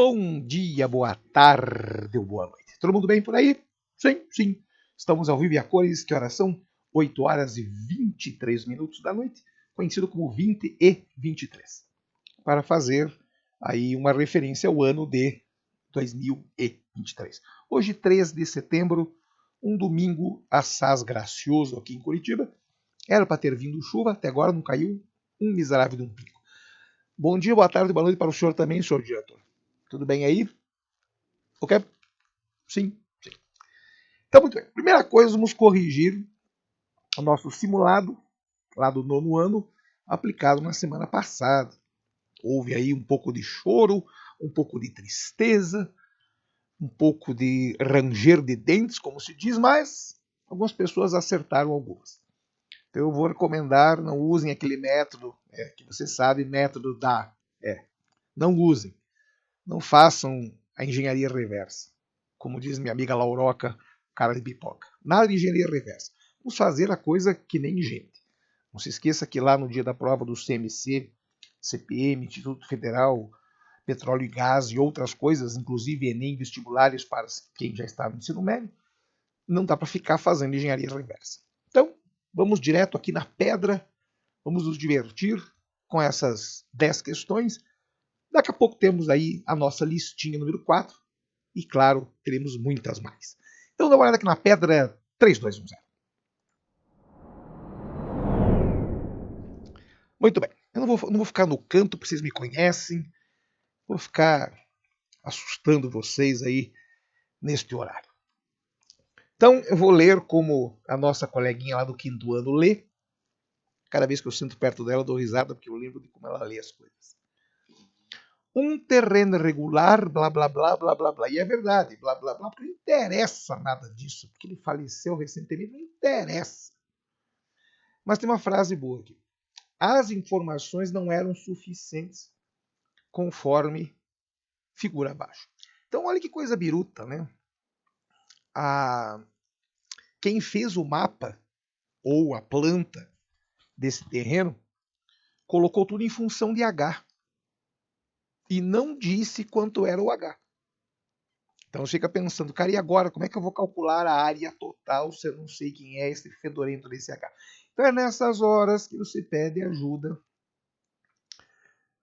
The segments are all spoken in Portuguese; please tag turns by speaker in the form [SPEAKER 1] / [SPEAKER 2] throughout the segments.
[SPEAKER 1] Bom dia, boa tarde ou boa noite. Todo mundo bem por aí? Sim, sim. Estamos ao vivo e a cores. Que horas são? 8 horas e 23 minutos da noite, conhecido como 20 e 23. Para fazer aí uma referência ao ano de 2023. Hoje, 3 de setembro, um domingo assaz gracioso aqui em Curitiba. Era para ter vindo chuva, até agora não caiu um miserável de um pico. Bom dia, boa tarde, boa noite para o senhor também, senhor diretor. Tudo bem aí? Ok? Sim, sim. Então, muito bem. Primeira coisa, vamos corrigir o nosso simulado lá do 9º ano, aplicado na semana passada. Houve aí um pouco de choro, um pouco de tristeza, um pouco de ranger de dentes, como se diz, mas algumas pessoas acertaram algumas. Então eu vou recomendar, não usem aquele método, que você sabe, método da... não usem. Não façam a engenharia reversa. Como diz minha amiga Lauroca, cara de pipoca. Nada de engenharia reversa. Vamos fazer a coisa que nem gente. Não se esqueça que lá no dia da prova do CMC, CPM, Instituto Federal, Petróleo e Gás e outras coisas, inclusive Enem, vestibulares para quem já está no ensino médio, não dá para ficar fazendo engenharia reversa. Então, vamos direto aqui na pedra, vamos nos divertir com essas 10 questões. Daqui a pouco temos aí a nossa listinha número 4 e, claro, teremos muitas mais. Então dá uma olhada aqui na pedra 3, 2, 1, 0. Muito bem, eu não vou ficar no canto, porque vocês me conhecem, vou ficar assustando vocês aí neste horário. Então eu vou ler como a nossa coleguinha lá do 5º ano lê. Cada vez que eu sinto perto dela eu dou risada, porque eu lembro de como ela lê as coisas. Um terreno irregular, blá, blá, blá, blá, blá, blá. E é verdade, blá, blá, blá, porque não interessa nada disso, porque ele faleceu recentemente, não interessa. Mas tem uma frase boa aqui. As informações não eram suficientes conforme figura abaixo. Então, olha que coisa biruta, né? Quem fez o mapa ou a planta desse terreno colocou tudo em função de H. E não disse quanto era o H. Então você fica pensando, cara, e agora? Como é que eu vou calcular a área total se eu não sei quem é esse fedorento desse H? Então é nessas horas que você pede ajuda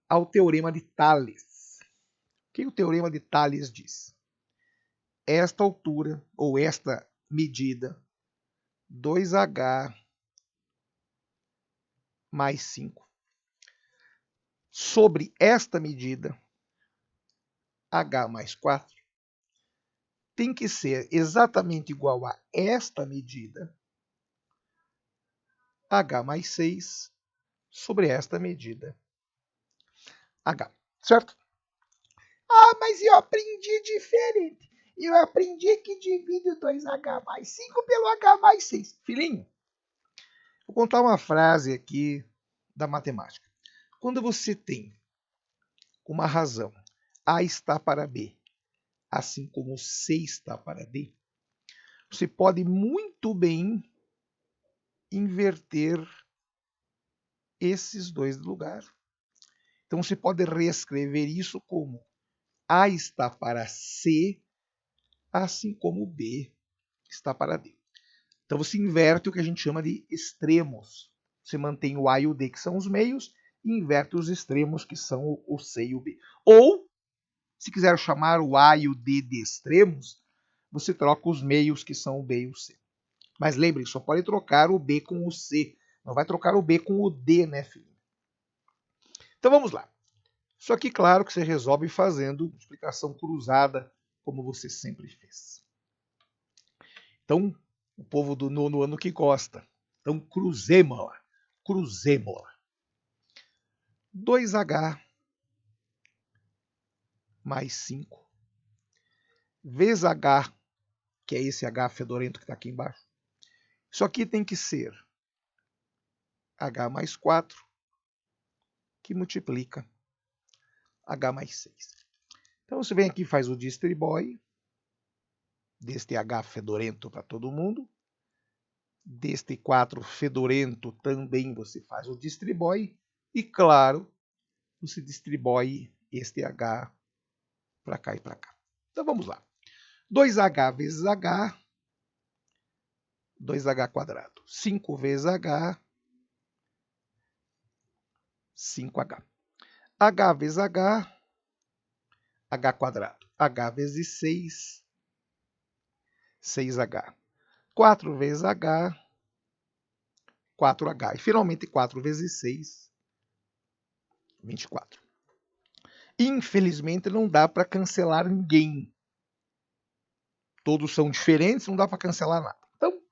[SPEAKER 1] ao Teorema de Tales. O que o Teorema de Tales diz? Esta altura, ou esta medida, 2H mais 5, sobre esta medida, H mais 4, tem que ser exatamente igual a esta medida, H mais 6, sobre esta medida, H. Certo? Ah, mas eu aprendi diferente. Eu aprendi que divide o 2H mais 5 pelo H mais 6. Filhinho, vou contar uma frase aqui da matemática. Quando você tem uma razão, A está para B, assim como C está para D, você pode muito bem inverter esses dois lugares. Então você pode reescrever isso como A está para C, assim como B está para D. Então você inverte o que a gente chama de extremos. Você mantém o A e o D, que são os meios, e inverte os extremos, que são o C e o B. Ou, se quiser chamar o A e o D de extremos, você troca os meios, que são o B e o C. Mas lembre, só pode trocar o B com o C. Não vai trocar o B com o D, né, filho? Então vamos lá. Isso aqui, claro, que você resolve fazendo explicação cruzada, como você sempre fez. Então, o povo do 9º ano que gosta. Então, cruzemos-la. Cruzemos-la. 2H mais 5 vezes H, que é esse H fedorento que está aqui embaixo. Isso aqui tem que ser H mais 4, que multiplica H mais 6. Então, você vem aqui e faz o distribói deste H fedorento para todo mundo. Deste 4 fedorento também você faz o distribói. E, claro, você distribui este H para cá e para cá. Então vamos lá. 2H vezes H, 2H quadrado. 5 vezes H, 5H. H vezes H, H quadrado. H vezes 6, 6H. 4 vezes H, 4H. E finalmente 4 vezes 6, 24. Infelizmente não dá para cancelar ninguém. Todos são diferentes, não dá para cancelar nada. Então, o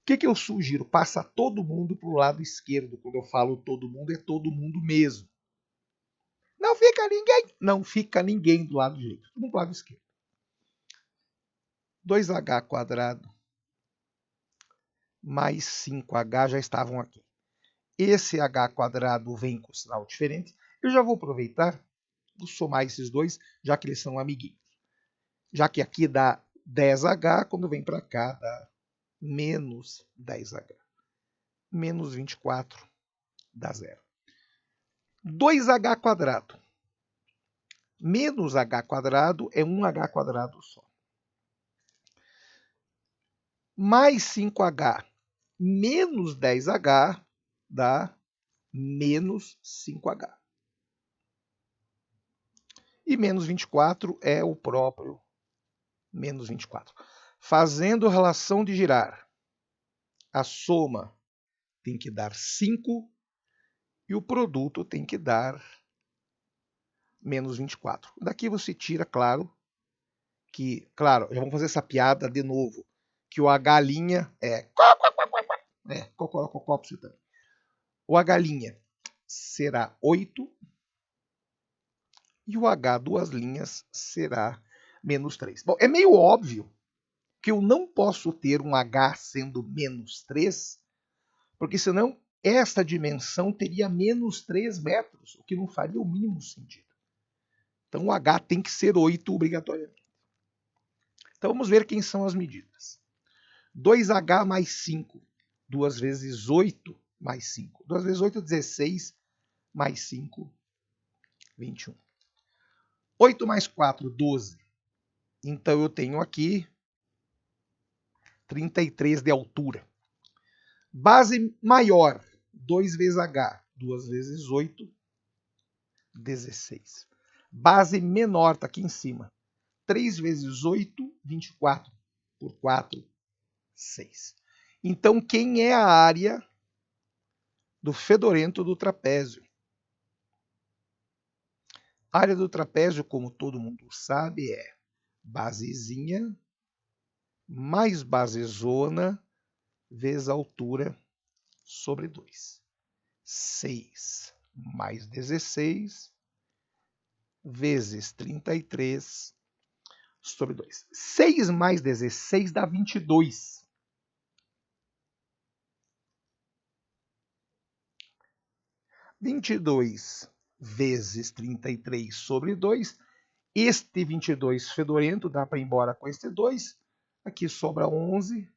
[SPEAKER 1] que eu sugiro? Passa todo mundo para o lado esquerdo. Quando eu falo todo mundo, é todo mundo mesmo. Não fica ninguém. Não fica ninguém do lado direito. Todo mundo do lado esquerdo. 2H quadrado mais 5H já estavam aqui. Esse H quadrado vem com sinal diferente. Eu já vou aproveitar, vou somar esses dois, já que eles são amiguinhos. Já que aqui dá 10H, quando vem para cá dá menos 10H. Menos 24 dá zero. 2H quadrado. Menos H quadrado é 1H quadrado só. Mais 5H menos 10H dá menos 5H. E menos 24 é o próprio menos 24. Fazendo relação de girar, a soma tem que dar 5 e o produto tem que dar menos 24. Daqui você tira, claro, já vamos fazer essa piada de novo, que o H' é cocó, o H' será 8 e o H duas linhas será menos 3. Bom, é meio óbvio que eu não posso ter um H sendo menos 3, porque senão esta dimensão teria menos 3 metros, o que não faria o mínimo sentido. Então o H tem que ser 8 obrigatoriamente. Então vamos ver quem são as medidas. 2H mais 5, 2 vezes 8 mais 5. 2 vezes 8, 16, mais 5, 21. 8 mais 4, 12. Então eu tenho aqui 33 de altura. Base maior, 2 vezes H, 2 vezes 8, 16. Base menor, está aqui em cima. 3 vezes 8, 24. Por 4, 6. Então, quem é a área do fedorento do trapézio? A área do trapézio, como todo mundo sabe, é basezinha mais basezona vezes altura sobre 2. 6 mais 16 vezes 33 sobre 2. 6 mais 16 dá 22. 22 vezes 33 sobre 2. Este 22 fedorento dá para ir embora com este 2. Aqui sobra 11.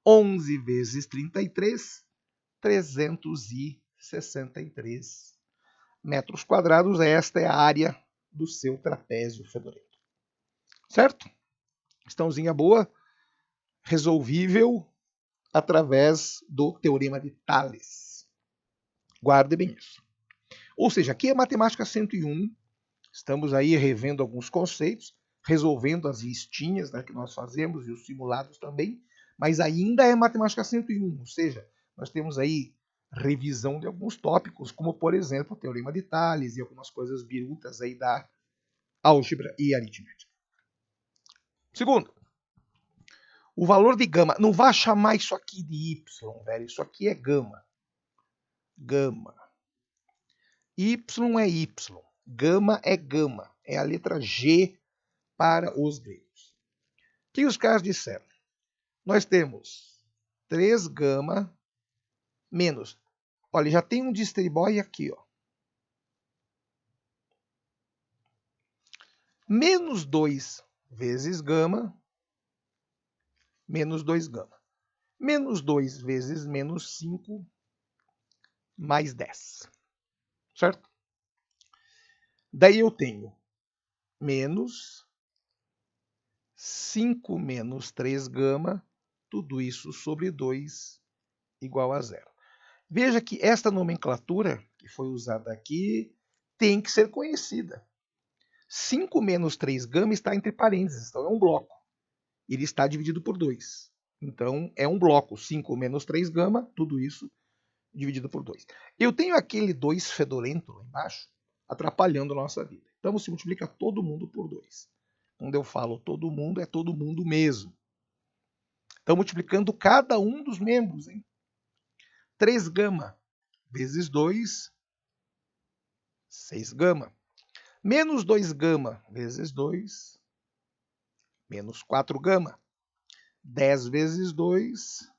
[SPEAKER 1] 11 vezes 33, 363 metros quadrados. Esta é a área do seu trapézio fedorento. Certo? Questãozinha boa, resolvível através do Teorema de Tales. Guarde bem isso. Ou seja, aqui é matemática 101. Estamos aí revendo alguns conceitos, resolvendo as listinhas, né, que nós fazemos e os simulados também, mas ainda é matemática 101, ou seja, nós temos aí revisão de alguns tópicos, como por exemplo o Teorema de Tales e algumas coisas birutas aí da álgebra e aritmética. Segundo, o valor de gama, não vá chamar isso aqui de y, velho, isso aqui é gama. Gama. Y é y, gama é gama, é a letra G para os gregos. O que os caras disseram? Nós temos 3 gama menos. Olha, já tem um distribói aqui, ó. Menos 2 vezes gama, menos 2 gama. Menos 2 vezes menos 5, mais 10. Certo? Daí eu tenho menos 5 menos 3 gama, tudo isso sobre 2 igual a zero. Veja que esta nomenclatura que foi usada aqui tem que ser conhecida. 5 menos 3 gama está entre parênteses, então é um bloco. Ele está dividido por 2. Então é um bloco, 5 menos 3 gama, tudo isso dividido por 2. Eu tenho aquele 2 fedorento lá embaixo, atrapalhando a nossa vida. Então você multiplica todo mundo por 2. Quando eu falo todo mundo, é todo mundo mesmo. Então multiplicando cada um dos membros, hein? 3 gama vezes 2, 6 gama. Menos 2 gama vezes 2, menos 4 gama. 10 vezes 2,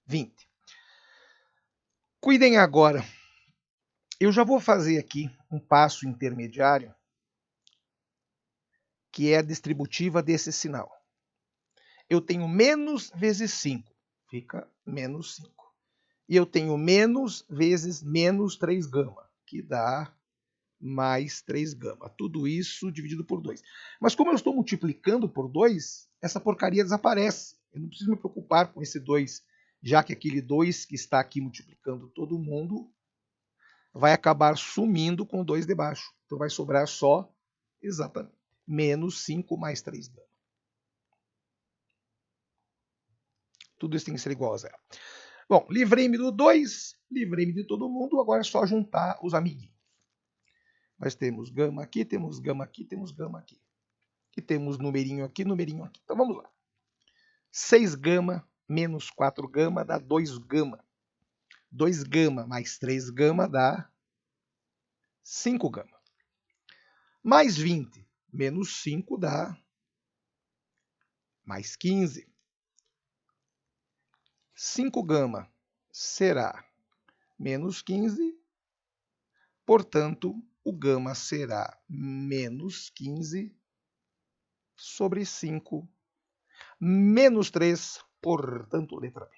[SPEAKER 1] 20. Cuidem agora. Eu já vou fazer aqui um passo intermediário, que é a distributiva desse sinal. Eu tenho menos vezes 5, fica menos 5. E eu tenho menos vezes menos 3 gama, que dá mais 3 gama. Tudo isso dividido por 2. Mas como eu estou multiplicando por 2, essa porcaria desaparece. Eu não preciso me preocupar com esse 2, já que aquele 2 que está aqui multiplicando todo mundo vai acabar sumindo com o 2 de baixo. Então vai sobrar só, exatamente, menos 5 mais 3 gama. Tudo isso tem que ser igual a zero. Bom, livrei-me do 2, livrei-me de todo mundo, agora é só juntar os amiguinhos. Nós temos gama aqui, temos gama aqui, temos gama aqui. E temos numerinho aqui, numerinho aqui. Então vamos lá. 6 gama menos 4 gama dá 2 gama. 2 gama mais 3 gama dá 5 gama. Mais 20 menos 5 dá mais 15. 5 gama será menos 15, portanto, o gama será menos 15 sobre 5, menos 3, portanto, letra B.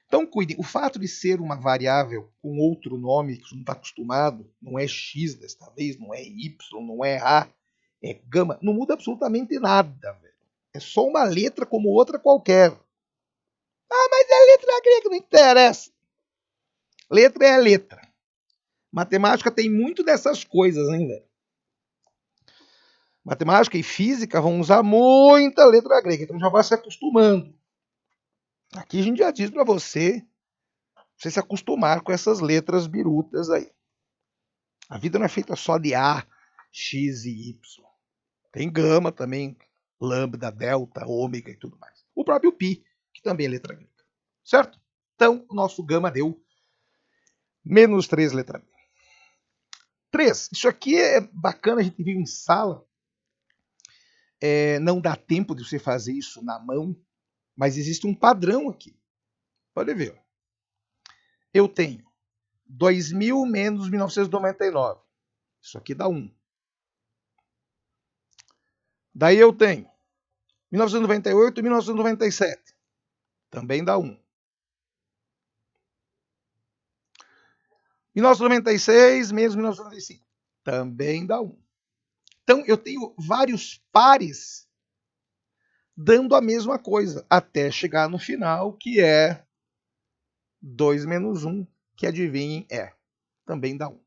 [SPEAKER 1] Então, cuidem, o fato de ser uma variável com outro nome, que você não está acostumado, não é x desta vez, não é y, não é a, é gama, não muda absolutamente nada, velho. É só uma letra como outra qualquer. Ah, mas é letra grega, não interessa. Letra é letra. Matemática tem muito dessas coisas, hein, velho? Matemática e física vão usar muita letra grega, então já vai se acostumando. Aqui a gente já diz para você se acostumar com essas letras birutas aí. A vida não é feita só de A, X e Y. Tem gama também, lambda, delta, ômega e tudo mais. O próprio pi, que também é letra grega. Certo? Então, o nosso gama deu menos 3 letra B. 3. Isso aqui é bacana, a gente viu em sala. Não dá tempo de você fazer isso na mão, mas existe um padrão aqui. Pode ver. Eu tenho 2000 menos 1999. Isso aqui dá 1. Daí eu tenho 1998 e 1997. Também dá 1. 1996 menos 1995. Também dá 1. Então, eu tenho vários pares dando a mesma coisa, até chegar no final, que é 2 menos 1, que adivinhem é. Também dá 1.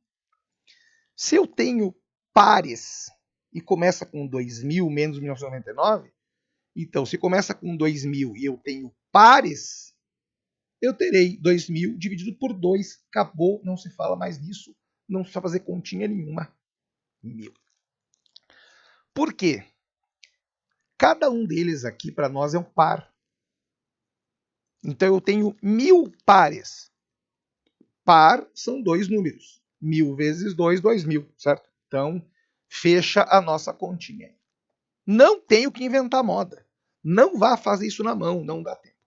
[SPEAKER 1] Se eu tenho pares e começa com 2000 menos 1999, então se começa com 2000 e eu tenho pares, eu terei 2000 dividido por 2. Acabou, não se fala mais nisso, não precisa fazer continha nenhuma. 1000. Por quê? Cada um deles aqui para nós é um par. Então eu tenho 1000 pares. Par são 2 números. 1000 vezes 2, 2000, certo? Então, fecha a nossa continha. Não tenho que inventar moda. Não vá fazer isso na mão, não dá tempo.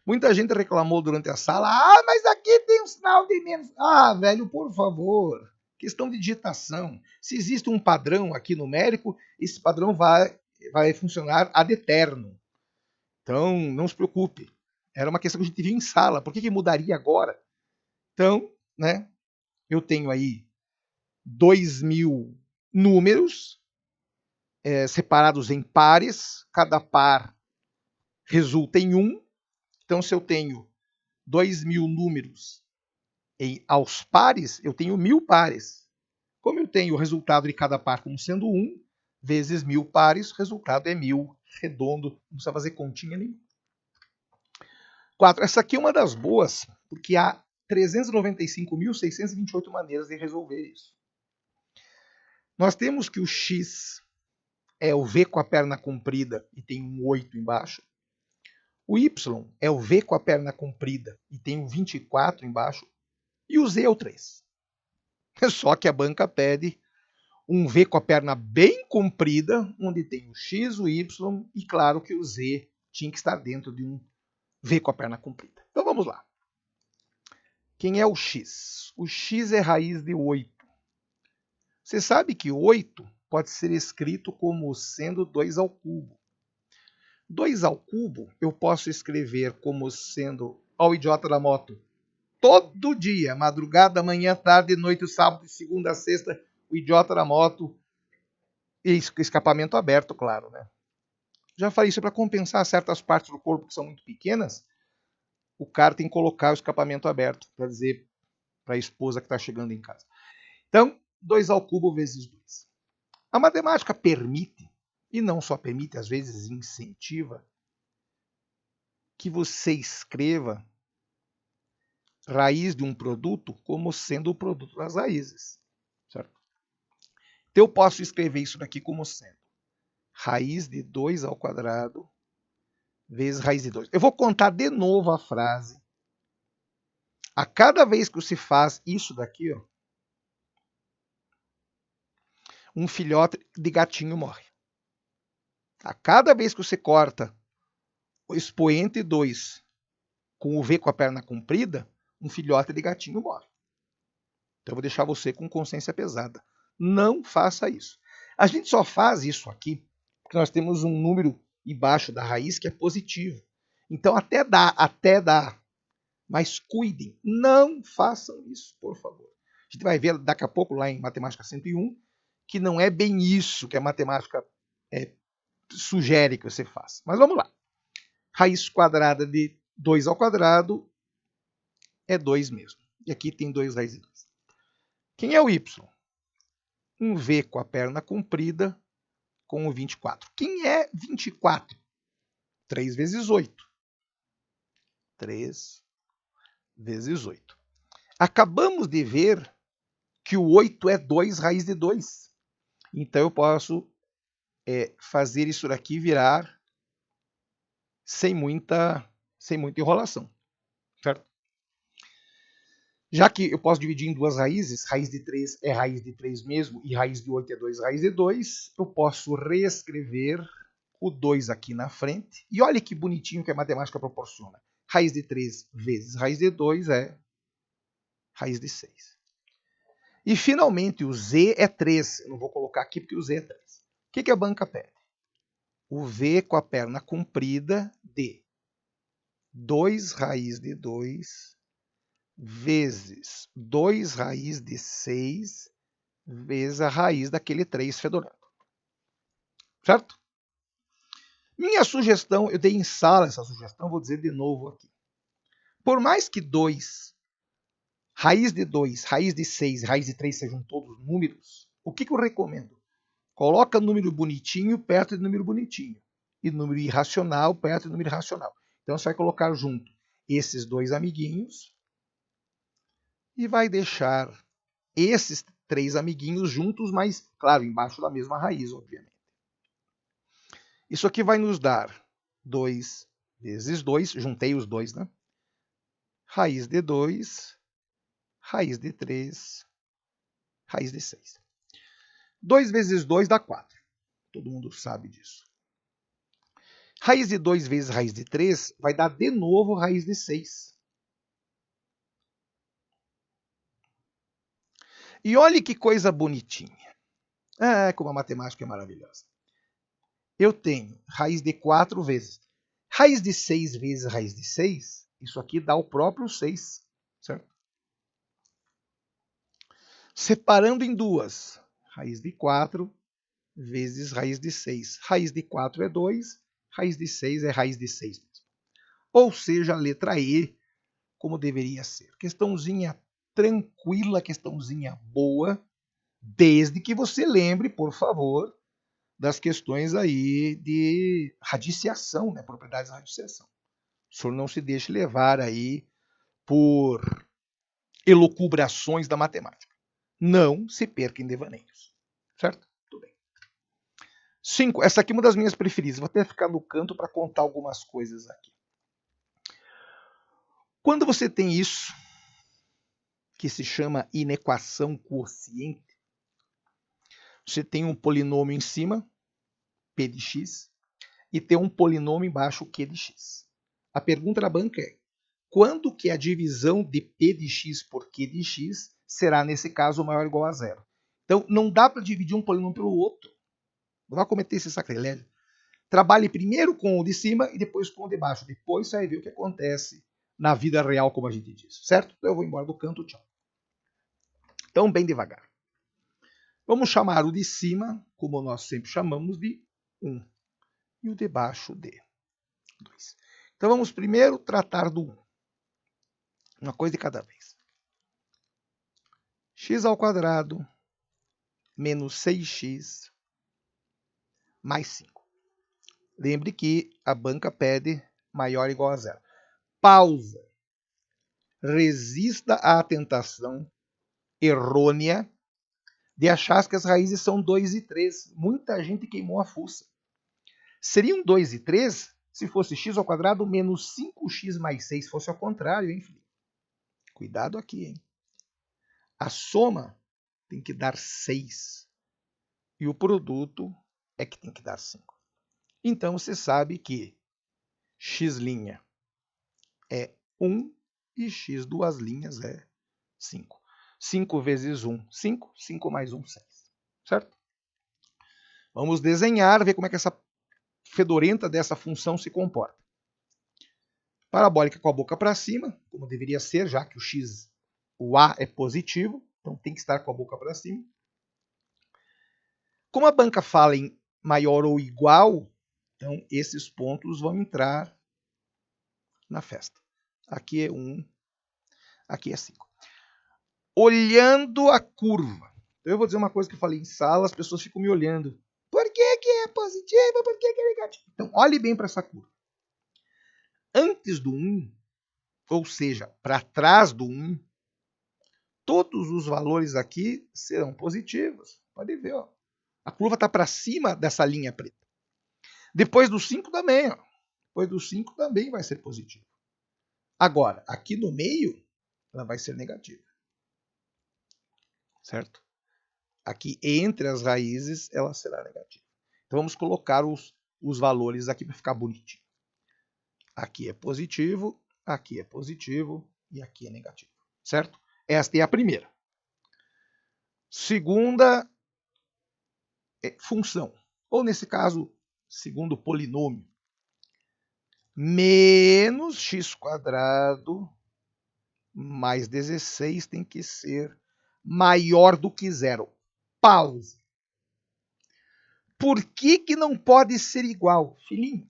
[SPEAKER 1] Muita gente reclamou durante a sala, mas aqui tem um sinal de menos. Velho, por favor. Questão de digitação. Se existe um padrão aqui numérico, esse padrão vai funcionar ad eterno. Então, não se preocupe. Era uma questão que a gente viu em sala. Por que mudaria agora? Então, né, eu tenho aí 2000 números separados em pares, cada par resulta em 1. Então, se eu tenho 2.000 números aos pares, eu tenho 1.000 pares. Como eu tenho o resultado de cada par como sendo 1, vezes 1.000 pares, o resultado é 1.000, redondo, não precisa fazer continha nenhuma. 4. Essa aqui é uma das boas, porque há 395.628 maneiras de resolver isso. Nós temos que o x é o v com a perna comprida e tem um 8 embaixo. O y é o v com a perna comprida e tem um 24 embaixo. E o z é o 3. Só que a banca pede um v com a perna bem comprida, onde tem o x, o y e claro que o z tinha que estar dentro de um v com a perna comprida. Então vamos lá. Quem é o x? O x é raiz de 8. Você sabe que 8 pode ser escrito como sendo 2 ao cubo. 2 ao cubo eu posso escrever como sendo, ó o idiota da moto, todo dia, madrugada, manhã, tarde, noite, sábado, de segunda a sexta, o idiota da moto, e escapamento aberto, claro, né? Já falei isso para compensar certas partes do corpo que são muito pequenas, o cara tem que colocar o escapamento aberto para dizer para a esposa que está chegando em casa. Então, 2 ao cubo vezes 2. A matemática permite, e não só permite, às vezes incentiva, que você escreva raiz de um produto como sendo o produto das raízes. Certo? Então eu posso escrever isso daqui como sendo raiz de 2 ao quadrado vezes raiz de 2. Eu vou contar de novo a frase. A cada vez que você faz isso daqui, ó, um filhote de gatinho morre. A cada vez que você corta o expoente 2 com o V com a perna comprida, um filhote de gatinho morre. Então eu vou deixar você com consciência pesada. Não faça isso. A gente só faz isso aqui porque nós temos um número embaixo da raiz que é positivo. Então até dá. Mas cuidem, não façam isso, por favor. A gente vai ver daqui a pouco lá em Matemática 101 que não é bem isso que a matemática sugere que você faça. Mas vamos lá. Raiz quadrada de 2 ao quadrado é 2 mesmo. E aqui tem 2 raízes de 2. Quem é o y? Um v com a perna comprida com o 24. Quem é 24? 3 vezes 8. 3 vezes 8. Acabamos de ver que o 8 é 2 raiz de 2. Então eu posso fazer isso daqui virar sem muita enrolação. Certo? Já que eu posso dividir em duas raízes, raiz de 3 é raiz de 3 mesmo e raiz de 8 é 2 raiz de 2, eu posso reescrever o 2 aqui na frente. E olha que bonitinho que a matemática proporciona. Raiz de 3 vezes raiz de 2 é raiz de 6. E finalmente o z é 3. Eu não vou colocar aqui porque o z é 3. O que a banca pede? O v com a perna comprida de 2 raiz de 2 vezes 2 raiz de 6 vezes a raiz daquele 3 fedorento. Certo? Minha sugestão, eu dei em sala essa sugestão, vou dizer de novo aqui. Por mais que 2, raiz de 2, raiz de 6 e raiz de 3 sejam todos números, o que eu recomendo? Coloca número bonitinho perto de número bonitinho. E número irracional perto de número irracional. Então você vai colocar junto esses dois amiguinhos e vai deixar esses 3 amiguinhos juntos, mas, claro, embaixo da mesma raiz, obviamente. Isso aqui vai nos dar 2 vezes 2, juntei os dois, né? Raiz de 2, raiz de 3, raiz de 6. 2 vezes 2 dá 4. Todo mundo sabe disso. Raiz de 2 vezes raiz de 3 vai dar de novo raiz de 6. E olhe que coisa bonitinha. Como a matemática é maravilhosa. Eu tenho raiz de 4 vezes. Raiz de 6 vezes raiz de 6, isso aqui dá o próprio 6. Certo? Separando em duas. Raiz de 4 vezes raiz de 6. Raiz de 4 é 2, raiz de 6 é raiz de 6 mesmo. Ou seja, a letra E, como deveria ser. Questãozinha tranquila, questãozinha boa, desde que você lembre, por favor, das questões aí de radiciação, né? Propriedades da radiciação. O senhor não se deixe levar aí por elucubrações da matemática. Não se perca em devaneios. Certo? Tudo bem. 5. Essa aqui é uma das minhas preferidas. Vou até ficar no canto para contar algumas coisas aqui. Quando você tem isso, que se chama inequação quociente, você tem um polinômio em cima, p de x, e tem um polinômio embaixo, q de x. A pergunta da banca é: quando que a divisão de p de x por q de x será, nesse caso, maior ou igual a zero? Então, não dá para dividir um polinômio pelo outro. Não vai cometer esse sacrilégio. Trabalhe primeiro com o de cima e depois com o de baixo. Depois você vai ver o que acontece na vida real, como a gente diz. Certo? Então eu vou embora do canto, tchau. Então, bem devagar. Vamos chamar o de cima, como nós sempre chamamos, de 1. E o de baixo de 2. Então vamos primeiro tratar do 1. Uma coisa de cada vez. X ao quadrado menos 6x mais 5. Lembre que a banca pede maior ou igual a zero. Pausa. Resista à tentação errônea de achar que as raízes são 2 e 3. Muita gente queimou a fuça. Seriam 2 e 3 se fosse x ao quadrado menos 5x mais 6. Fosse ao contrário, hein, Felipe? Cuidado aqui, hein? A soma tem que dar 6. E o produto é que tem que dar 5. Então, você sabe que x' é 1 e x duas linhas é 5. 5 vezes 1, 5. 5 mais 1, 6. Certo? Vamos desenhar, ver como é que essa fedorenta dessa função se comporta. Parabólica com a boca para cima, como deveria ser, já que o A é positivo, então tem que estar com a boca para cima. Como a banca fala em maior ou igual, então esses pontos vão entrar na festa. Aqui é 1, aqui é 5. Olhando a curva. Eu vou dizer uma coisa que eu falei em sala, as pessoas ficam me olhando. Por que é positiva? Por que é negativa? Então, olhe bem para essa curva. Antes do 1, ou seja, para trás do 1, todos os valores aqui serão positivos. Pode ver, ó. A curva está para cima dessa linha preta. Depois do 5 também, ó. Depois do 5 também vai ser positivo. Agora, aqui no meio, ela vai ser negativa. Certo? Aqui entre as raízes, ela será negativa. Então vamos colocar os valores aqui para ficar bonitinho. Aqui é positivo e aqui é negativo. Certo? Esta é a primeira. Segunda função, ou nesse caso, segundo polinômio. Menos x² mais 16 tem que ser maior do que zero. Pausa. Por que não pode ser igual? Filhinho,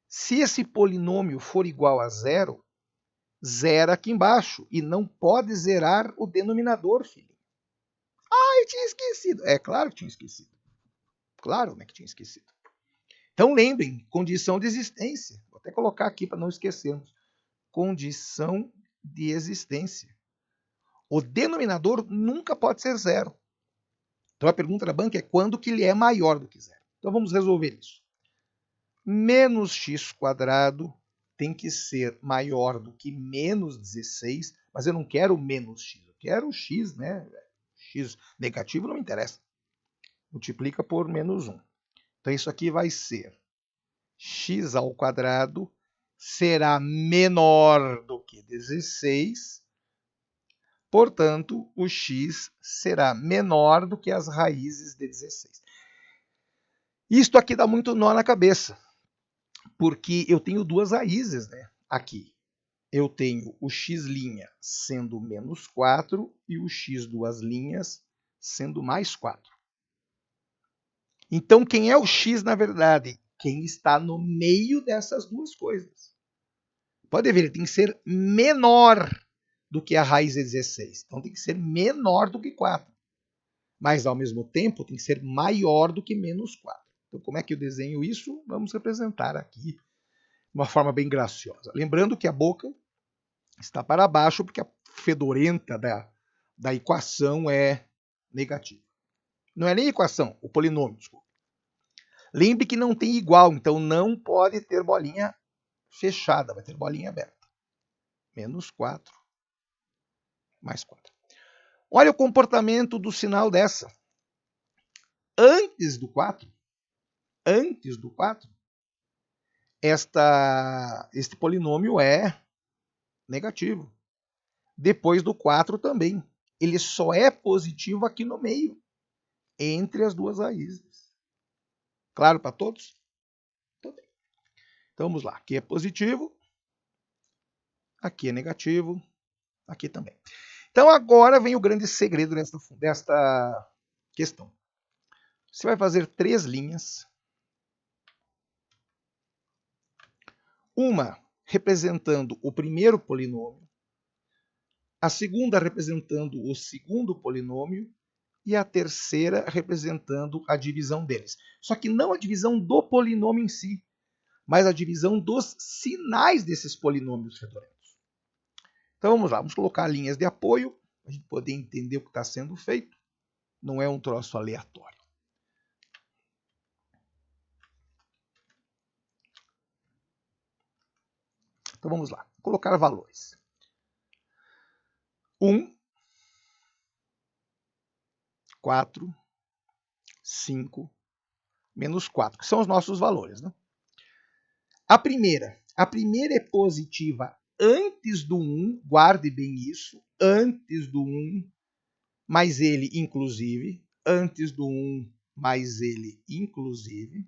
[SPEAKER 1] se esse polinômio for igual a zero, zera aqui embaixo. E não pode zerar o denominador, filhinho. Ah, eu tinha esquecido. É claro que tinha esquecido. Claro, né, que tinha esquecido. Então lembrem, condição de existência. Vou até colocar aqui para não esquecermos. Condição de existência. O denominador nunca pode ser zero. Então a pergunta da banca é quando que ele é maior do que zero. Então vamos resolver isso. Menos x² tem que ser maior do que menos 16, mas eu não quero menos x, eu quero x, né? X negativo não me interessa. Multiplica por menos 1. Então isso aqui vai ser x² será menor do que 16, portanto, o x será menor do que as raízes de 16. Isto aqui dá muito nó na cabeça, porque eu tenho duas raízes, né? Aqui. Eu tenho o x' sendo menos 4 e o x duas linhas sendo mais 4. Então, quem é o x, na verdade? Quem está no meio dessas duas coisas. Pode ver, ele tem que ser menor do que a raiz de 16. Então, tem que ser menor do que 4. Mas, ao mesmo tempo, tem que ser maior do que menos 4. Então, como é que eu desenho isso? Vamos representar aqui de uma forma bem graciosa. Lembrando que a boca está para baixo, porque a fedorenta da equação é negativa. Não é nem equação, o polinômio, desculpa. Lembre que não tem igual, então não pode ter bolinha fechada, vai ter bolinha aberta. Menos 4, mais 4. Olha o comportamento do sinal dessa. Antes do 4, este polinômio é negativo. Depois do 4 também. Ele só é positivo aqui no meio, entre as duas raízes. Claro para todos? Então vamos lá. Aqui é positivo, aqui é negativo, aqui também. Então agora vem o grande segredo desta questão. Você vai fazer 3 linhas. Uma representando o primeiro polinômio, a segunda representando o segundo polinômio e a terceira representando a divisão deles. Só que não a divisão do polinômio em si, mas a divisão dos sinais desses polinômios fedorentos. Então vamos lá, vamos colocar linhas de apoio, para a gente poder entender o que está sendo feito. Não é um troço aleatório. Então vamos lá, vou colocar valores. 1, 4, 5, menos 4, que são os nossos valores, né? A primeira é positiva antes do 1, guarde bem isso, antes do 1, mais ele inclusive, antes do 1, mais ele inclusive,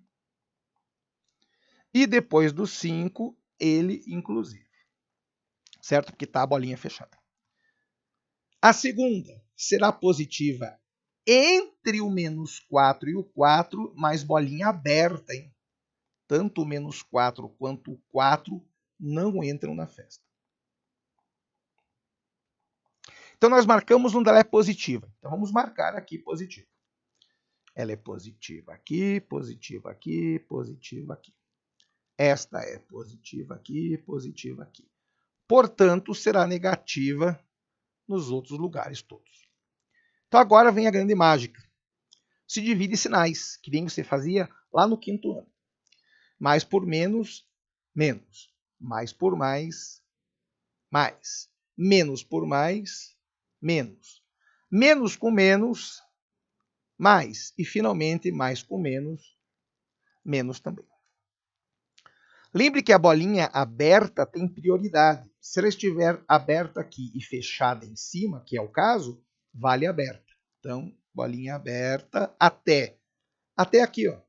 [SPEAKER 1] e depois do 5, ele inclusive, certo? Porque está a bolinha fechada. A segunda será positiva entre o menos 4 e o 4, mais bolinha aberta, hein? Tanto o menos 4 quanto o 4 não entram na festa. Então, nós marcamos onde ela é positiva. Então, vamos marcar aqui positiva. Ela é positiva aqui, positiva aqui, positiva aqui. Esta é positiva aqui, positiva aqui. Portanto, será negativa nos outros lugares todos. Então, agora vem a grande mágica. Se divide sinais, que nem você fazia lá no 5º ano. Mais por menos, menos. Mais por mais, mais. Menos por mais, menos. Menos com menos, mais. E, finalmente, mais com menos, menos também. Lembre que a bolinha aberta tem prioridade. Se ela estiver aberta aqui e fechada em cima, que é o caso, vale aberta. Então, bolinha aberta até aqui, ó.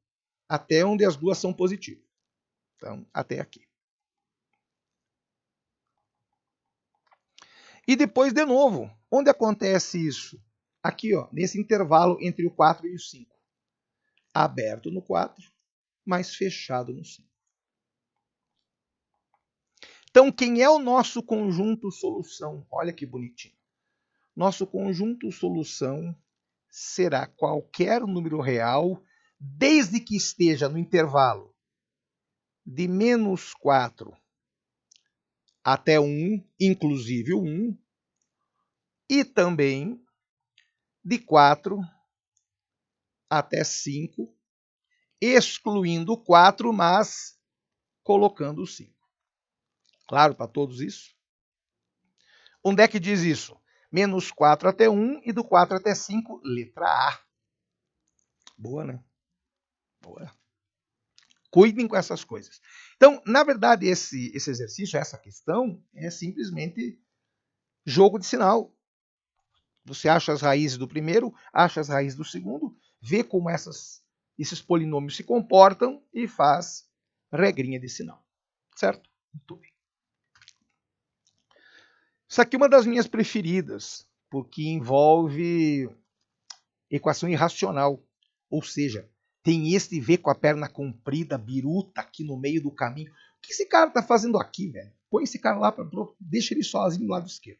[SPEAKER 1] Até onde as duas são positivas. Então, até aqui. E depois, de novo, onde acontece isso? Aqui, ó, nesse intervalo entre o 4 e o 5. Aberto no 4, mas fechado no 5. Então, quem é o nosso conjunto solução? Olha que bonitinho. Nosso conjunto solução será qualquer número real, desde que esteja no intervalo de menos 4 até 1, inclusive o 1, e também de 4 até 5, excluindo o 4, mas colocando o 5. Claro para todos isso? Onde é que diz isso? Menos 4 até 1 e do 4 até 5, letra A. Boa, né? Boa. Cuidem com essas coisas. Então, na verdade, esse exercício, essa questão, é simplesmente jogo de sinal. Você acha as raízes do primeiro, acha as raízes do segundo, vê como esses polinômios se comportam e faz regrinha de sinal. Certo? Muito bem. Isso aqui é uma das minhas preferidas, porque envolve equação irracional. Ou seja, Tem este V com a perna comprida, biruta, aqui no meio do caminho. O que esse cara tá fazendo aqui, velho? Põe esse cara lá, deixa ele sozinho do lado esquerdo.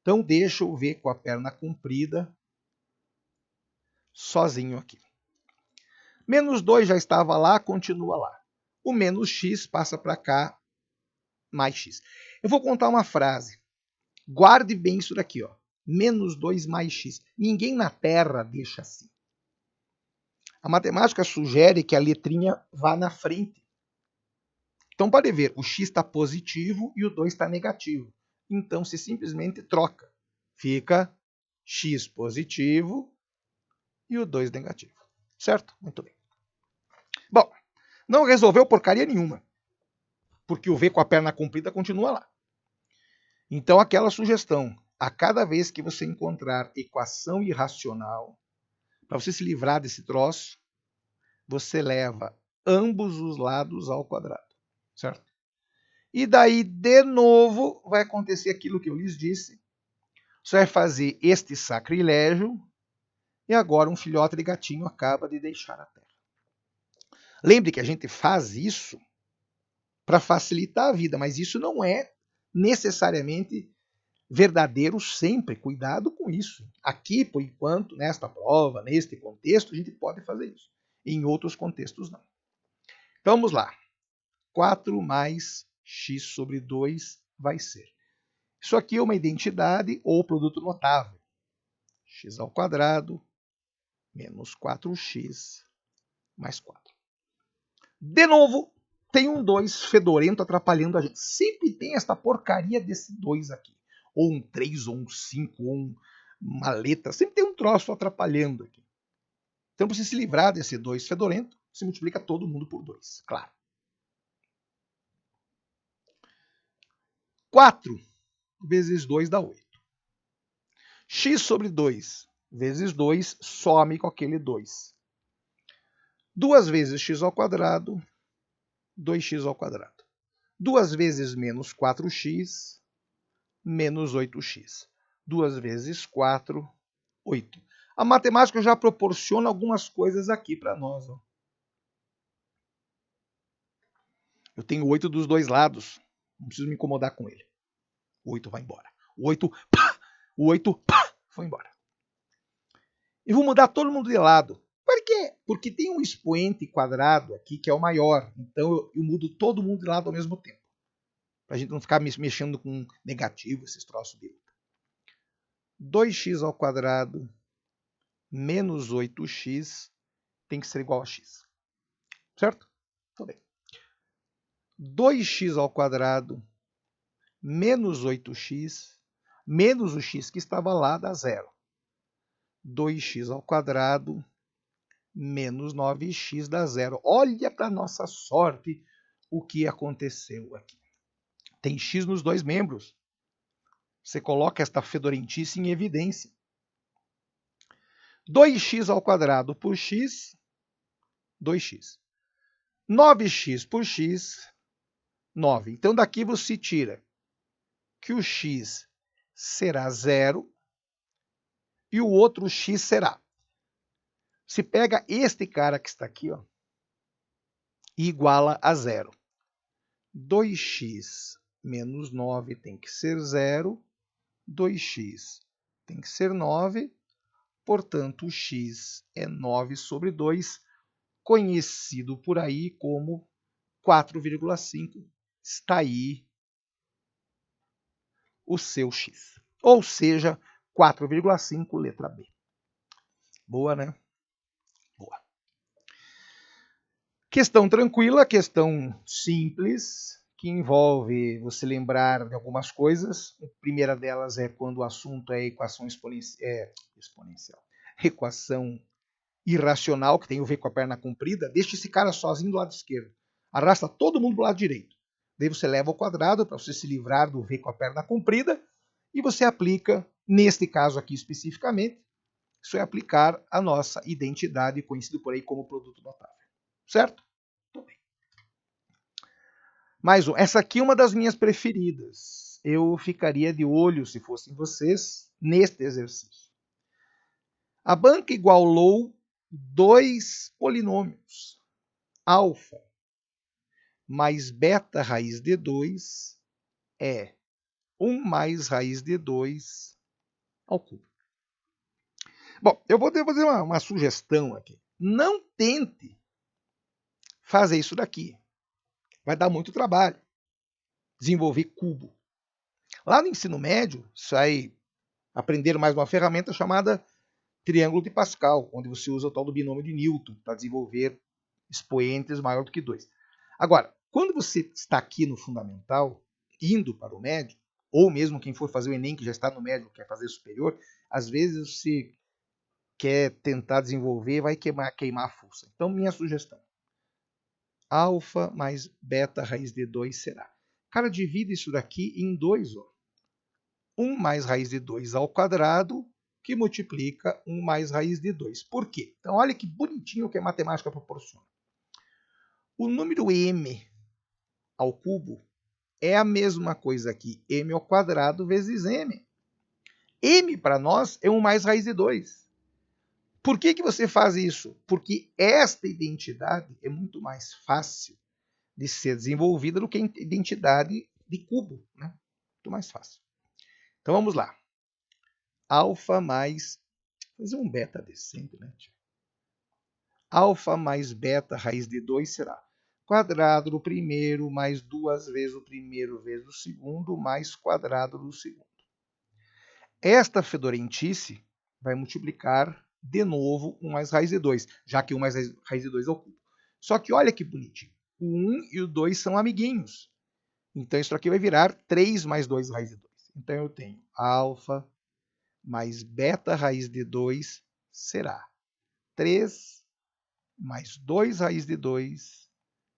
[SPEAKER 1] Então deixa o V com a perna comprida sozinho aqui. Menos 2 já estava lá, continua lá. O menos x passa para cá, mais x. Eu vou contar uma frase. Guarde bem isso daqui, ó. Menos 2 mais x. Ninguém na Terra deixa assim. A matemática sugere que a letrinha vá na frente. Então pode ver, o x está positivo e o 2 está negativo. Então se simplesmente troca. Fica x positivo e o 2 negativo. Certo? Muito bem. Bom, não resolveu porcaria nenhuma. Porque o V com a perna comprida continua lá. Então aquela sugestão, a cada vez que você encontrar equação irracional, para você se livrar desse troço, você leva ambos os lados ao quadrado. Certo? E daí, de novo, vai acontecer aquilo que eu lhes disse. Você vai fazer este sacrilégio e agora um filhote de gatinho acaba de deixar a Terra. Lembre que a gente faz isso para facilitar a vida, mas isso não é necessariamente verdadeiro sempre. Cuidado com isso. Aqui, por enquanto, nesta prova, neste contexto, a gente pode fazer isso. Em outros contextos, não. Então, vamos lá. 4 mais x sobre 2 vai ser. Isso aqui é uma identidade ou produto notável. X ao quadrado menos 4x mais 4. De novo, tem um 2 fedorento atrapalhando a gente. Sempre tem esta porcaria desse 2 aqui. Ou um 3, ou um 5, ou uma letra. Sempre tem um troço atrapalhando aqui. Então, para você se livrar desse 2 fedorento, você multiplica todo mundo por 2, claro. 4 vezes 2 dá 8. X sobre 2 vezes 2 some com aquele 2. 2 vezes x ao quadrado, 2x ao quadrado. 2 vezes menos 4x, menos 8x. 2 vezes 4, 8. A matemática já proporciona algumas coisas aqui para nós. Ó. Eu tenho 8 dos dois lados. Não preciso me incomodar com ele. O 8 vai embora. O 8, pá! O 8, pá! Foi embora. E vou mudar todo mundo de lado. Por quê? Porque tem um expoente quadrado aqui que é o maior. Então eu mudo todo mundo de lado ao mesmo tempo. Para a gente não ficar mexendo com negativo, esses troços dele. 2x ao quadrado menos 8x tem que ser igual a x. Certo? Tudo bem. 2x ao quadrado menos 8x menos o x que estava lá dá zero. 2x ao quadrado menos 9x dá zero. Olha para nossa sorte o que aconteceu aqui. Tem x nos dois membros. Você coloca esta fedorentice em evidência. 2x ao quadrado por x, 2x. 9x por x, 9. Então daqui você tira que o x será zero e o outro x será. Se pega este cara que está aqui, ó, e iguala a zero. 2x menos 9 tem que ser zero. 2x tem que ser 9. Portanto, o x é 9 sobre 2, conhecido por aí como 4,5. Está aí o seu x. Ou seja, 4,5, letra B. Boa, né? Boa. Questão tranquila, questão simples, que envolve você lembrar de algumas coisas. A primeira delas é quando o assunto é equação exponencial. Equação irracional, que tem a ver com a perna comprida. Deixa esse cara sozinho do lado esquerdo. Arrasta todo mundo do lado direito. Daí você leva ao quadrado para você se livrar do V com a perna comprida e você aplica, neste caso aqui especificamente, isso é aplicar a nossa identidade, conhecido por aí como produto notável. Certo? Muito bem. Mais um. Essa aqui é uma das minhas preferidas. Eu ficaria de olho, se fossem vocês, neste exercício. A banca igual low dois polinômios. Alfa mais beta raiz de 2 é 1 mais raiz de 2 ao cubo. Bom, eu vou fazer uma sugestão aqui. Não tente fazer isso daqui. Vai dar muito trabalho desenvolver cubo. Lá no ensino médio, você vai aprender mais uma ferramenta chamada triângulo de Pascal, onde você usa o tal do binômio de Newton para desenvolver expoentes maior do que 2. Agora, quando você está aqui no fundamental, indo para o médio, ou mesmo quem for fazer o Enem, que já está no médio, quer fazer superior, às vezes você quer tentar desenvolver, vai queimar a força. Então, minha sugestão, alfa mais beta raiz de 2 será. Cara, divide isso daqui em 2. 1 mais raiz de 2 ao quadrado, que multiplica 1 mais raiz de 2. Por quê? Então, olha que bonitinho que a matemática proporciona. O número m ao cubo é a mesma coisa que m ao quadrado vezes m. M, para nós, é 1 mais raiz de 2. Por que você faz isso? Porque esta identidade é muito mais fácil de ser desenvolvida do que a identidade de cubo, né? Muito mais fácil. Então, vamos lá. Alfa mais... Vou fazer um beta desse sempre, né? Alfa mais beta raiz de 2 será quadrado do primeiro mais 2 vezes o primeiro vezes o segundo mais quadrado do segundo. Esta fedorentice vai multiplicar de novo 1 mais raiz de 2, já que 1 mais raiz de 2 é o cubo. Só que olha que bonitinho. O 1 e o 2 são amiguinhos. Então isso aqui vai virar 3 mais 2 raiz de 2. Então eu tenho alfa mais beta raiz de 2 será 3 mais 2 raiz de 2,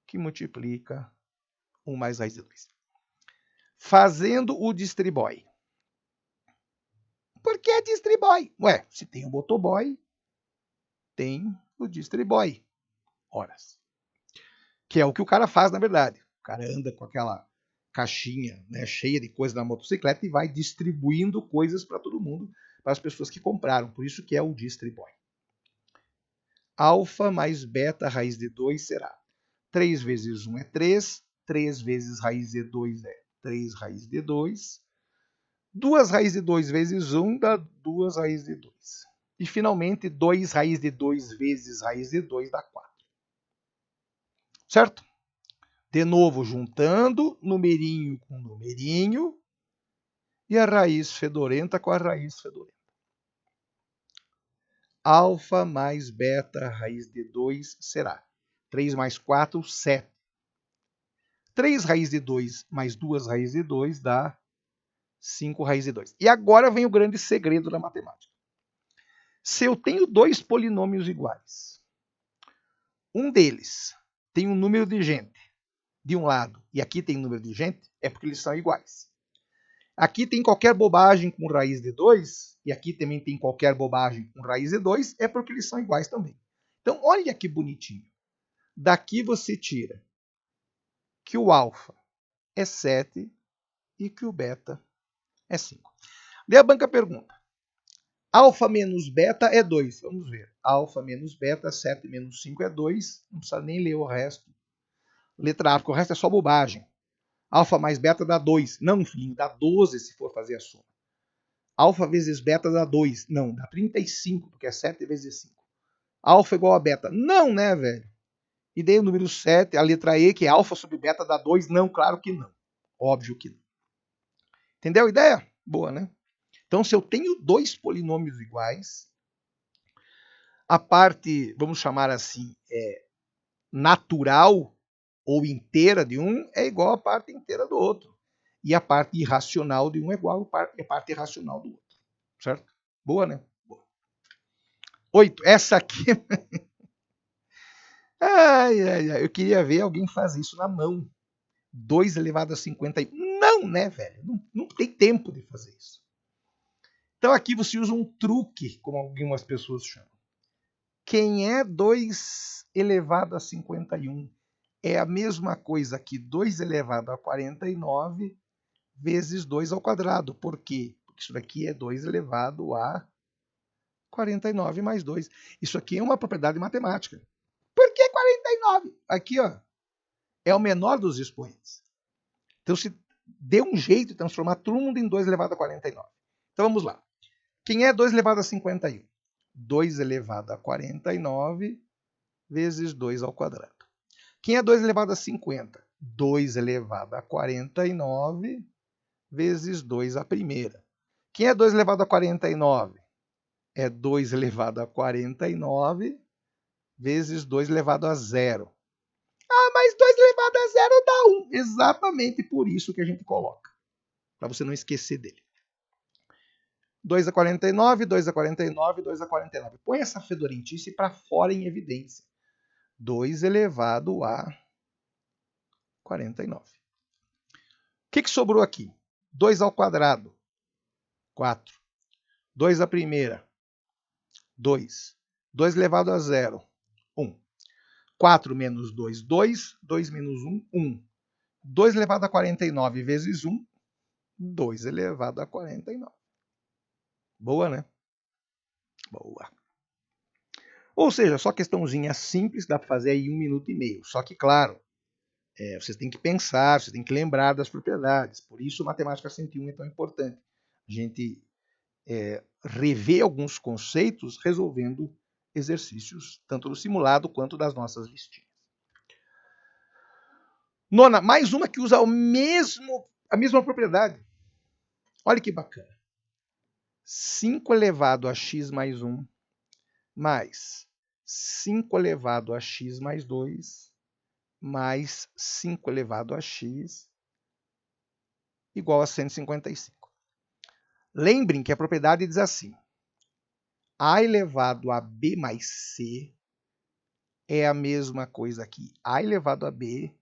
[SPEAKER 1] que multiplica 1 mais raiz de 2. Fazendo o distribói. Por que distribói? Ué, se tem o motoboy, tem o distribói. Horas. Que é o que o cara faz, na verdade. O cara anda com aquela caixinha, né, cheia de coisa na motocicleta e vai distribuindo coisas para todo mundo, para as pessoas que compraram. Por isso que é o distribói. Alfa mais beta raiz de 2 será 3 vezes 1 é 3, 3 vezes raiz de 2 é 3 raiz de 2, 2 raiz de 2 vezes 1 dá 2 raiz de 2. E, finalmente, 2 raiz de 2 vezes raiz de 2 dá 4. Certo? De novo, juntando numerinho com numerinho e a raiz fedorenta com a raiz fedorenta. Alfa mais beta raiz de 2 será 3 mais 4, 7. 3 raiz de 2 mais 2 raiz de 2 dá 5 raiz de 2. E agora vem o grande segredo da matemática. Se eu tenho dois polinômios iguais, um deles tem um número de gente de um lado e aqui tem um número de gente, é porque eles são iguais. Aqui tem qualquer bobagem com raiz de 2 e aqui também tem qualquer bobagem com raiz de 2, é porque eles são iguais também. Então, olha que bonitinho. Daqui você tira que o alfa é 7 e que o beta é 5. Daí a banca pergunta, alfa menos beta é 2. Vamos ver. Alfa menos beta, 7 menos 5 é 2. Não precisa nem ler o resto. Letra A, porque o resto é só bobagem. Alfa mais beta dá 2. Não, filhinho, dá 12 se for fazer a soma. Alfa vezes beta dá 2. Não, dá 35, porque é 7 vezes 5. Alfa igual a beta. Não, né, velho? E daí o número 7, a letra E, que é alfa sobre beta dá 2. Não, claro que não. Óbvio que não. Entendeu a ideia? Boa, né? Então, se eu tenho dois polinômios iguais, a parte, vamos chamar assim, natural ou inteira de um é igual à parte inteira do outro. E a parte irracional de um é igual à parte irracional do outro. Certo? Boa, né? Boa. 8. Essa aqui... eu queria ver alguém fazer isso na mão. 2 elevado a 51. Não, né, velho? Não tem tempo de fazer isso. Então aqui você usa um truque, como algumas pessoas chamam. Quem é 2 elevado a 51? É a mesma coisa que 2 elevado a 49 vezes 2 ao quadrado. Por quê? Porque isso daqui é 2 elevado a 49 mais 2. Isso aqui é uma propriedade matemática. Por que 49? Aqui, ó, é o menor dos expoentes. Então, se dê um jeito de transformar todo mundo em 2 elevado a 49. Então, vamos lá. Quem é 2 elevado a 51? 2 elevado a 49 vezes 2 ao quadrado. Quem é 2 elevado a 50? 2 elevado a 49 vezes 2 à primeira. Quem é 2 elevado a 49? É 2 elevado a 49 vezes 2 elevado a 0. Ah, mas 2 elevado a 0 dá 1. Exatamente por isso que a gente coloca. Para você não esquecer dele. 2 a 49, 2 a 49, 2 a 49. Põe essa fedorentice para fora em evidência. 2 elevado a 49. O que sobrou aqui? 2 ao quadrado, 4. 2 à primeira, 2. 2 elevado a 0, 1. 4 menos 2, 2. 2 menos 1, 1. 2 elevado a 49 vezes 1, 2 elevado a 49. Boa, né? Boa. Ou seja, só questãozinha simples, dá para fazer aí em 1 minuto e meio. Só que, claro, você tem que pensar, você tem que lembrar das propriedades. Por isso, Matemática 101 é tão importante. A gente rever alguns conceitos resolvendo exercícios, tanto do simulado quanto das nossas listinhas. Nona, mais uma que usa a mesma propriedade. Olha que bacana. 5 elevado a x mais 1 mais 5 elevado a x mais 2 mais 5 elevado a x igual a 155. Lembrem que a propriedade diz assim: a elevado a b mais c é a mesma coisa que a elevado a b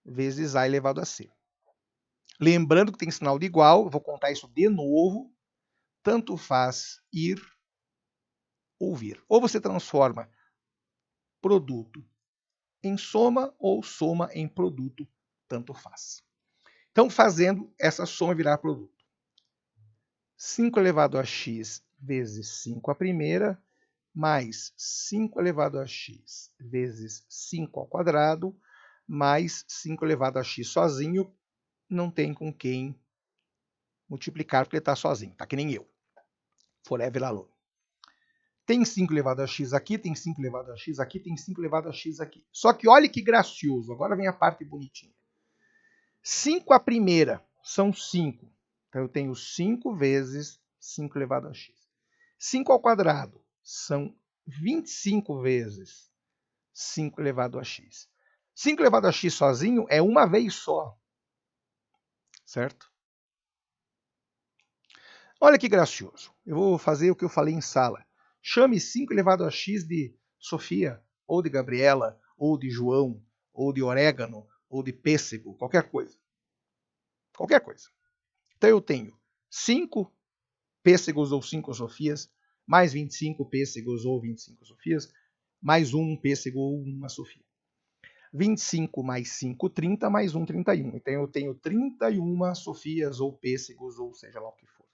[SPEAKER 1] vezes a elevado a c. Lembrando que tem sinal de igual, eu vou contar isso de novo. Tanto faz ir ou vir. Ou você transforma produto em soma ou soma em produto, tanto faz. Então, fazendo essa soma virar produto. 5 elevado a x vezes 5 à primeira, mais 5 elevado a x vezes 5 ao quadrado, mais 5 elevado a x sozinho, não tem com quem multiplicar, porque ele está sozinho, tá que nem eu. Forever alone. Tem 5 elevado a x aqui, tem 5 elevado a x aqui, tem 5 elevado a x aqui. Só que olha que gracioso, agora vem a parte bonitinha. 5 à primeira são 5. Então eu tenho 5 vezes 5 elevado a x. 5 ao quadrado são 25 vezes 5 elevado a x. 5 elevado a x sozinho é uma vez só. Certo? Olha que gracioso. Eu vou fazer o que eu falei em sala. Chame 5 elevado a x de Sofia, ou de Gabriela, ou de João, ou de orégano, ou de pêssego, qualquer coisa. Qualquer coisa. Então eu tenho 5 pêssegos ou 5 Sofias, mais 25 pêssegos ou 25 Sofias, mais um pêssego ou uma Sofia. 25 mais 5, 30, mais 1, 31. Então eu tenho 31 Sofias ou pêssegos, ou seja lá o que for.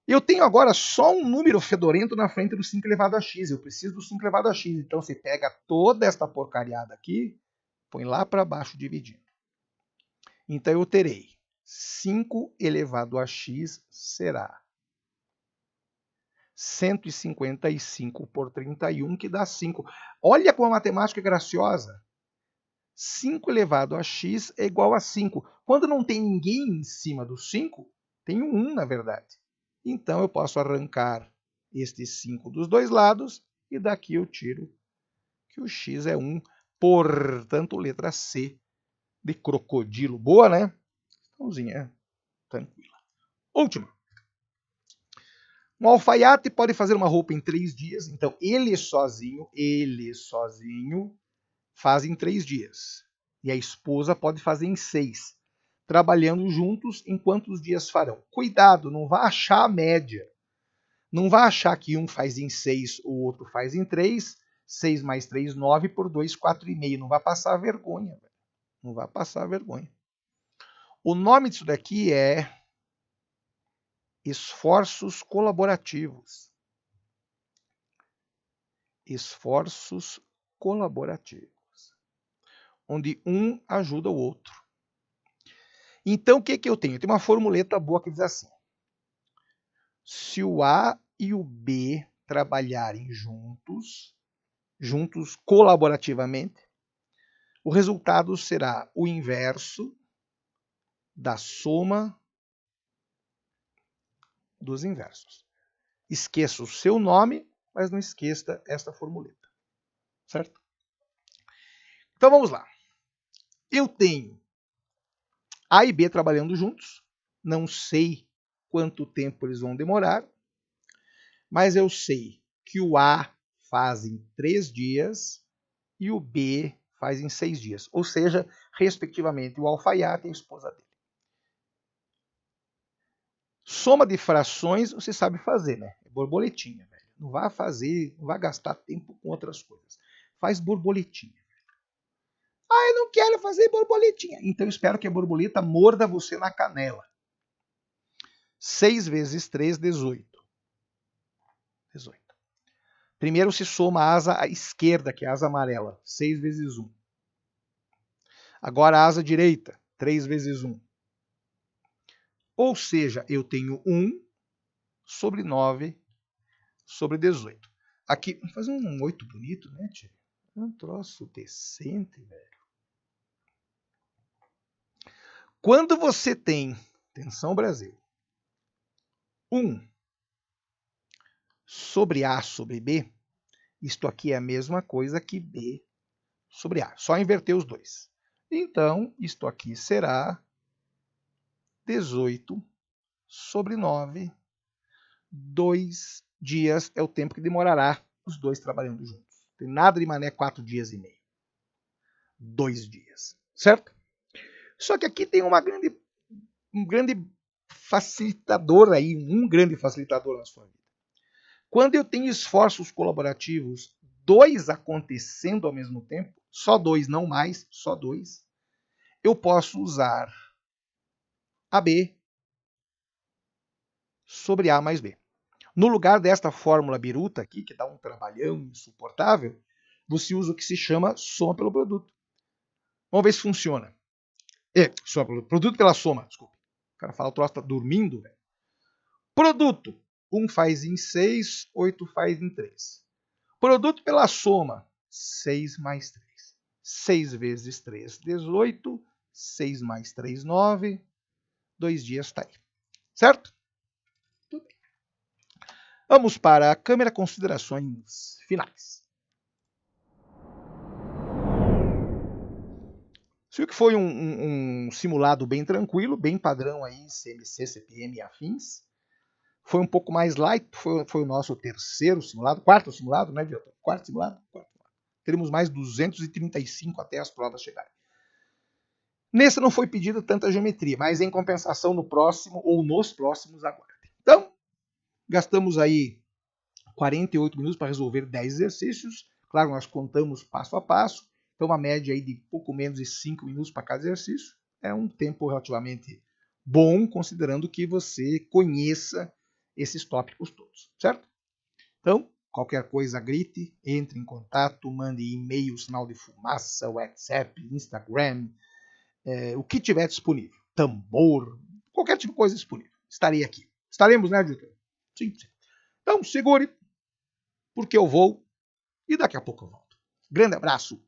[SPEAKER 1] Eu tenho agora só um número fedorento na frente do 5 elevado a x. Eu preciso do 5 elevado a x. Então você pega toda esta porcariada aqui, põe lá para baixo dividindo. Então eu terei 5 elevado a x será 155 por 31, que dá 5. Olha como a matemática é graciosa. 5 elevado a x é igual a 5. Quando não tem ninguém em cima do 5, tem um 1, na verdade. Então eu posso arrancar este 5 dos dois lados e daqui eu tiro que o x é 1. Portanto, letra C de crocodilo. Boa, né? Mãozinha tranquila. Última. Um alfaiate pode fazer uma roupa em 3 dias. Então, ele sozinho faz em 3 dias. E a esposa pode fazer em 6. Trabalhando juntos, em quantos dias farão? Cuidado, não vá achar a média. Não vá achar que um faz em 6, o outro faz em 3. 6 mais 3, 9, por 2, 4,5. Não vá passar vergonha. Não vá passar vergonha. O nome disso daqui é esforços colaborativos. Esforços colaborativos, onde um ajuda o outro. Então, o que eu tenho? Eu tenho uma formuleta boa que diz assim: se o A e o B trabalharem juntos colaborativamente, o resultado será o inverso da soma dos inversos. Esqueça o seu nome, mas não esqueça esta formuleta. Certo? Então vamos lá. Eu tenho A e B trabalhando juntos. Não sei quanto tempo eles vão demorar, mas eu sei que o A faz em 3 dias e o B faz em 6 dias. Ou seja, respectivamente, o alfaiate e a esposa dele. Soma de frações você sabe fazer, né? É borboletinha, velho. Não vá fazer, não vá gastar tempo com outras coisas. Faz borboletinha. Ah, eu não quero fazer borboletinha. Então espero que a borboleta morda você na canela. 6 vezes 3, 18. 18. Primeiro se soma a asa esquerda, que é a asa amarela. 6 vezes 1. Agora a asa direita. 3 vezes 1. Ou seja, eu tenho 1 sobre 9 sobre 18. Aqui, vamos fazer um 8 bonito, né, tio? É um troço decente, velho. Quando você tem, atenção Brasil, 1 sobre A sobre B, isto aqui é a mesma coisa que B sobre A. Só inverter os dois. Então, isto aqui será 18 sobre 9. 2 dias é o tempo que demorará os dois trabalhando juntos. Não tem nada de mané 4 dias e meio. 2 dias. Certo? Só que aqui tem um grande facilitador aí, um grande facilitador na sua vida. Quando eu tenho esforços colaborativos, 2 acontecendo ao mesmo tempo, só 2, não mais, só 2, eu posso usar AB sobre A mais B. No lugar desta fórmula biruta aqui, que dá um trabalhão insuportável, você usa o que se chama soma pelo produto. Vamos ver se funciona. Soma pelo produto pela soma, desculpa. O cara fala, o troço tá dormindo, velho. Produto. 1 faz em 6, 8 faz em 3. Produto pela soma. 6 mais 3. 6 vezes 3, 18. 6 mais 3, 9. 2 dias está aí. Certo? Tudo bem. Vamos para a câmera, considerações finais. Você viu que foi um simulado bem tranquilo, bem padrão aí, CMC, CPM e afins. Foi um pouco mais light, foi o nosso terceiro simulado, quarto simulado, né, diretor? Quarto simulado? Teremos mais 235 até as provas chegarem. Nesse não foi pedida tanta geometria, mas em compensação no próximo ou nos próximos agora. Então, gastamos aí 48 minutos para resolver 10 exercícios. Claro, nós contamos passo a passo. Então, uma média aí de pouco menos de 5 minutos para cada exercício. É um tempo relativamente bom, considerando que você conheça esses tópicos todos, certo? Então, qualquer coisa, grite, entre em contato, mande e-mail, sinal de fumaça, WhatsApp, Instagram, o que tiver disponível. Tambor, qualquer tipo de coisa disponível. Estarei aqui. Estaremos, né, editor? Sim, sim. Então, segure, porque eu vou e daqui a pouco eu volto. Grande abraço.